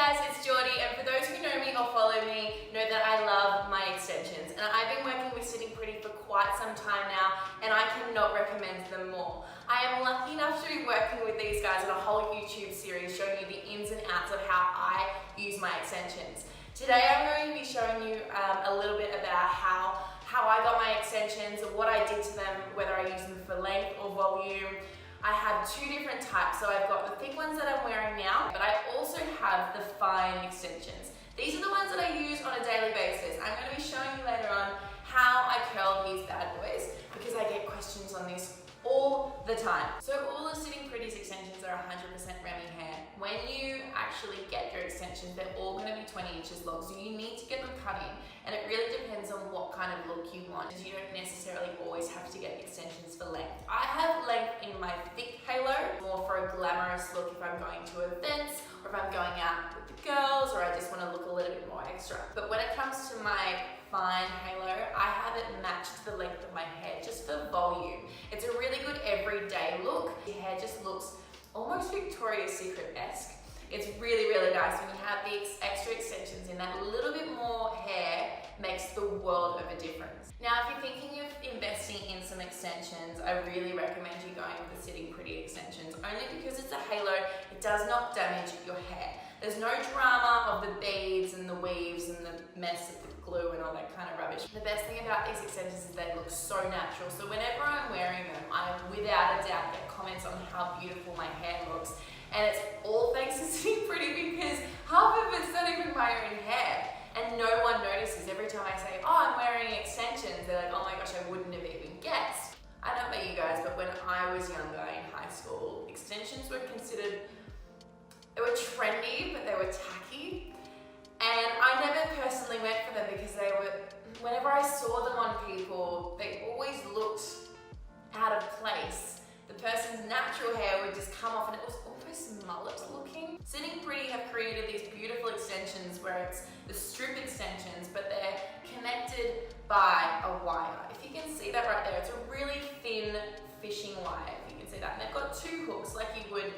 guys, it's Geordie, and for those who know me or follow me, know that I love my extensions. And I've been working with Sitting Pretty for quite some time now, and I cannot recommend them more. I am lucky enough to be working with these guys in a whole YouTube series showing you the ins and outs of how I use my extensions. Today I'm going to be showing you a little bit about how I got my extensions, what I did to them, whether I use them for length or volume. I have two different types, so I've got the thick ones that I'm wearing now, but I also have the fine extensions. These are the ones that I use on a daily basis. I'm going to be showing you later on how I curl these bad boys, because I get questions on this all the time. So all the Sitting Pretty's extensions are 100% Remy hair. When you actually get your extensions, they're all going to be 20 inches long, so you need to get them cut in, and it really depends on what kind of look you want. You don't necessarily always have to get extensions for length. I have length in my thick halo, more for a glamorous look if I'm going to events, or if I'm going out with the girls, or I just want to look a little bit more extra. But when it comes to my fine halo, I have it matched to the length of my hair, just for volume. It's a really good everyday look. Your hair just looks almost Victoria's Secret-esque. It's really, really nice when you have the extra extensions in. That little bit more hair makes the world of a difference. Now, if you're thinking of investing in some extensions, I really recommend you going with the Sitting Pretty extensions, only because it's a halo, it does not damage your hair. There's no drama of the beads and the weaves and the mess of the glue and all that kind of rubbish. The best thing about these extensions is they look so natural. So whenever I'm wearing them, I without a doubt get comments on how beautiful my hair looks. And it's all thanks to Sitting Pretty, because half of it's not even my own hair. And no one notices. Every time I say, oh, I'm wearing extensions, they're like, oh my gosh, I wouldn't have even guessed. I don't know about you guys, but when I was younger in high school, extensions were considered, they were trendy, but they were tacky. And I never personally went for them because they were, whenever I saw them on people, they always looked out of place. The person's natural hair would just come off and it was almost mullet looking. Sitting Pretty have created these beautiful extensions where it's the strip extensions, but they're connected by a wire. If you can see that right there, it's a really thin fishing wire, if you can see that. And they've got two hooks like you would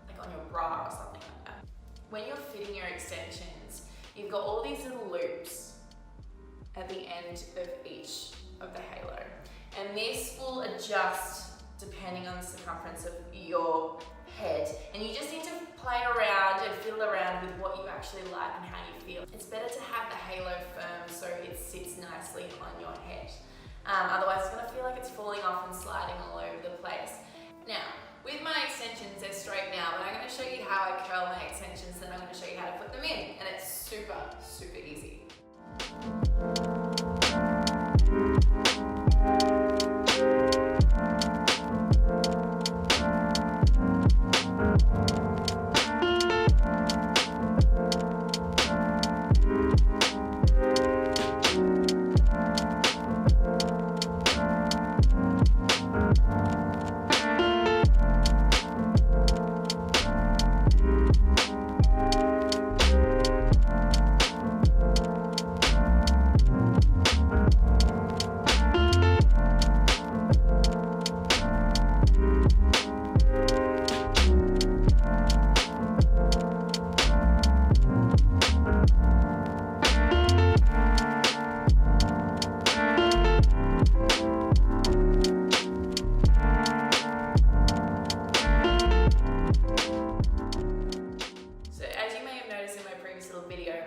like on your bra or something like that. When you're fitting your extensions, you've got all these little loops at the end of each of the halo. And this will adjust depending on the circumference of your head. And you just need to play around and fiddle around with what you actually like and how you feel. It's better to have the halo firm so it sits nicely on your head. Otherwise it's gonna feel like it's falling off and sliding all over the place. Now, with my extensions, they're straight now, but I'm gonna show you how I curl my extensions, then I'm gonna show you how to put them in. And it's super, super easy.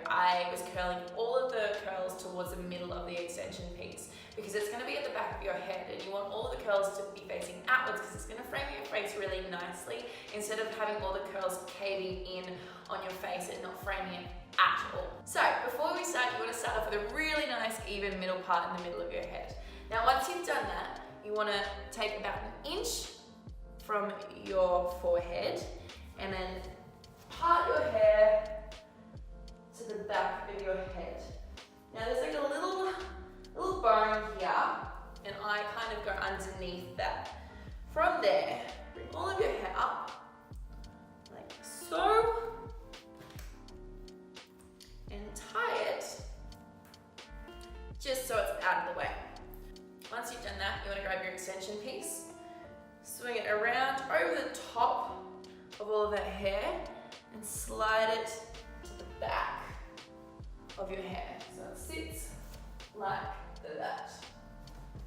I was curling all of the curls towards the middle of the extension piece, because it's going to be at the back of your head and you want all of the curls to be facing outwards because it's going to frame your face really nicely, instead of having all the curls caving in on your face and not framing it at all. So before we start, you want to start off with a really nice even middle part in the middle of your head. Now once you've done that, you want to take about an inch from your forehead and then part your hair to the back of your head. Now there's like a little bone here, and I kind of go underneath that. From there, bring all of your hair up, like so, and tie it just so it's out of the way. Once you've done that, you want to grab your extension piece, swing it around over the top of all of that hair, and slide it to the back of your hair. So it sits like that.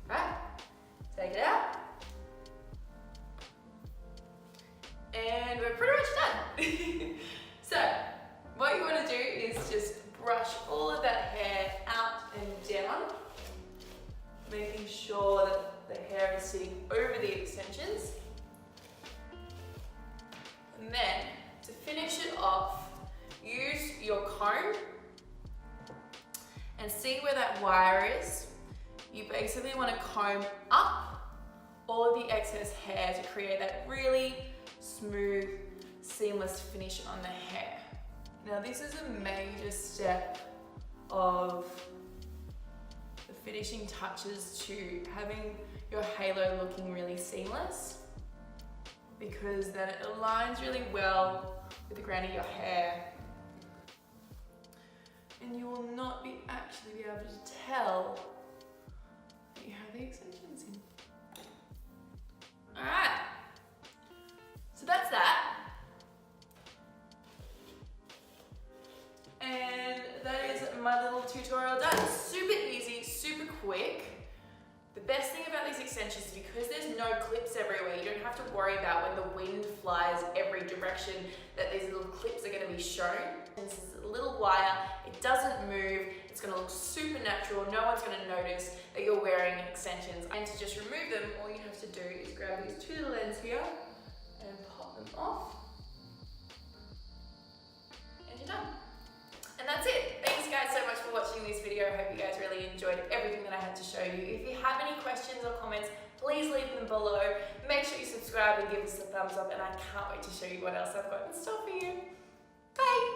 Right? Take it out. And we're pretty much done. So what you want to do is just brush all of that hair out and down, making sure that the hair is sitting over the extensions. And then to finish it off, use your comb and see where that wire is. You basically want to comb up all of the excess hair to create that really smooth, seamless finish on the hair. Now this is a major step of the finishing touches to having your halo looking really seamless, because then it aligns really well with the grain of your hair and you will not actually be able to tell that you have the extensions in. Alright, so that's that. And that is my little tutorial done. Super easy, super quick. The best thing about these extensions is because there's no clips everywhere, you don't have to worry about when the wind flies every direction that these little clips are going to be shown. This is a little wire, it doesn't move, it's going to look super natural, no one's going to notice that you're wearing extensions. And to just remove them, all you have to do is grab these two little ends here and pop them off. And you're done. And that's it. Thanks guys so much for watching this video. I hope you guys really enjoyed everything that I had to show you. If you have any questions or comments, please leave them below. Make sure you subscribe and give us a thumbs up, and I can't wait to show you what else I've got in store for you. Bye!